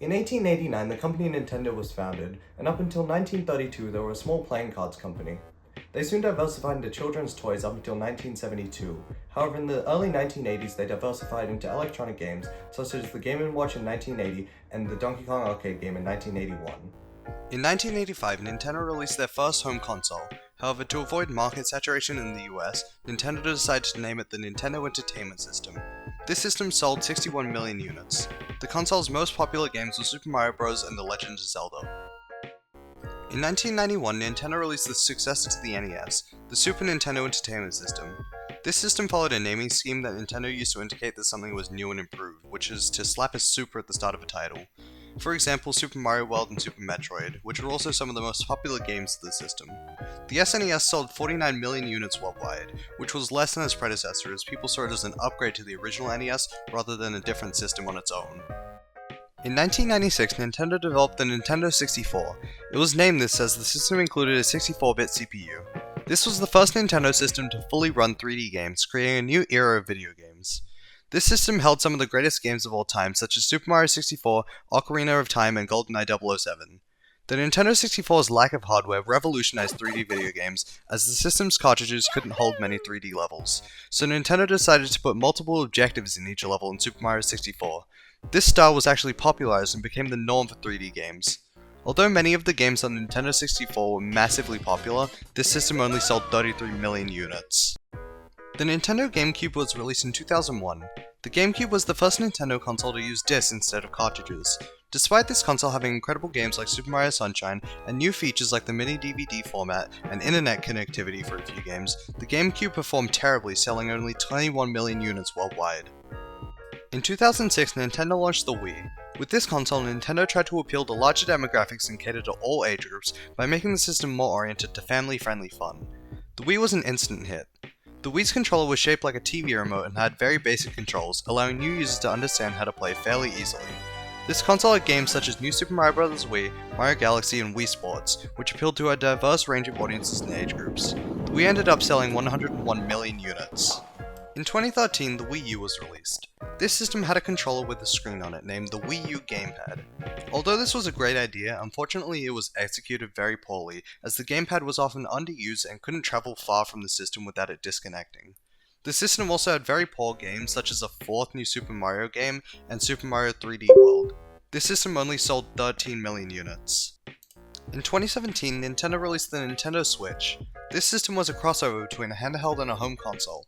In 1889, the company Nintendo was founded, and up until 1932, they were a small playing cards company. They soon diversified into children's toys up until 1972. However, in the early 1980s, they diversified into electronic games, such as the Game & Watch in 1980 and the Donkey Kong arcade game in 1981. In 1985, Nintendo released their first home console. However, to avoid market saturation in the US, Nintendo decided to name it the Nintendo Entertainment System. This system sold 61 million units. The console's most popular games were Super Mario Bros. And The Legend of Zelda. In 1991, Nintendo released the successor to the NES, the Super Nintendo Entertainment System. This system followed a naming scheme that Nintendo used to indicate that something was new and improved, which is to slap a super at the start of a title. For example, Super Mario World and Super Metroid, which were also some of the most popular games of the system. The SNES sold 49 million units worldwide, which was less than its predecessor as people saw it as an upgrade to the original NES rather than a different system on its own. In 1996, Nintendo developed the Nintendo 64. It was named this as the system included a 64-bit CPU. This was the first Nintendo system to fully run 3D games, creating a new era of video games. This system held some of the greatest games of all time, such as Super Mario 64, Ocarina of Time, and GoldenEye 007. The Nintendo 64's lack of hardware revolutionized 3D video games, as the system's cartridges couldn't hold many 3D levels, so Nintendo decided to put multiple objectives in each level in Super Mario 64. This style was actually popularized and became the norm for 3D games. Although many of the games on Nintendo 64 were massively popular, this system only sold 33 million units. The Nintendo GameCube was released in 2001. The GameCube was the first Nintendo console to use discs instead of cartridges. Despite this console having incredible games like Super Mario Sunshine and new features like the mini DVD format and internet connectivity for a few games, the GameCube performed terribly, selling only 21 million units worldwide. In 2006, Nintendo launched the Wii. With this console, Nintendo tried to appeal to larger demographics and cater to all age groups by making the system more oriented to family-friendly fun. The Wii was an instant hit. The Wii's controller was shaped like a TV remote and had very basic controls, allowing new users to understand how to play fairly easily. This console had games such as New Super Mario Bros. Wii, Mario Galaxy, and Wii Sports, which appealed to a diverse range of audiences and age groups. The Wii ended up selling 101 million units. In 2013, the Wii U was released. This system had a controller with a screen on it named the Wii U Gamepad. Although this was a great idea, unfortunately it was executed very poorly, as the gamepad was often underused and couldn't travel far from the system without it disconnecting. The system also had very poor games such as the fourth New Super Mario game and Super Mario 3D World. This system only sold 13 million units. In 2017, Nintendo released the Nintendo Switch. This system was a crossover between a handheld and a home console.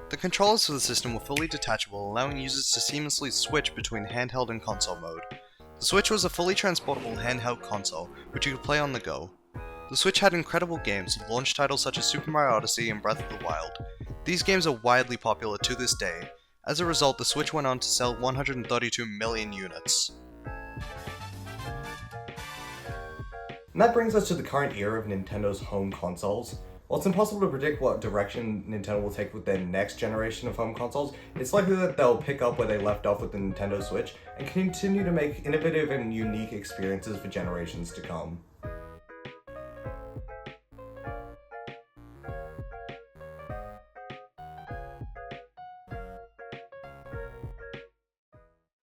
The controllers for the system were fully detachable, allowing users to seamlessly switch between handheld and console mode. The Switch was a fully transportable handheld console, which you could play on the go. The Switch had incredible games, with launch titles such as Super Mario Odyssey and Breath of the Wild. These games are widely popular to this day. As a result, the Switch went on to sell 132 million units. And that brings us to the current era of Nintendo's home consoles. While it's impossible to predict what direction Nintendo will take with their next generation of home consoles, it's likely that they'll pick up where they left off with the Nintendo Switch and continue to make innovative and unique experiences for generations to come.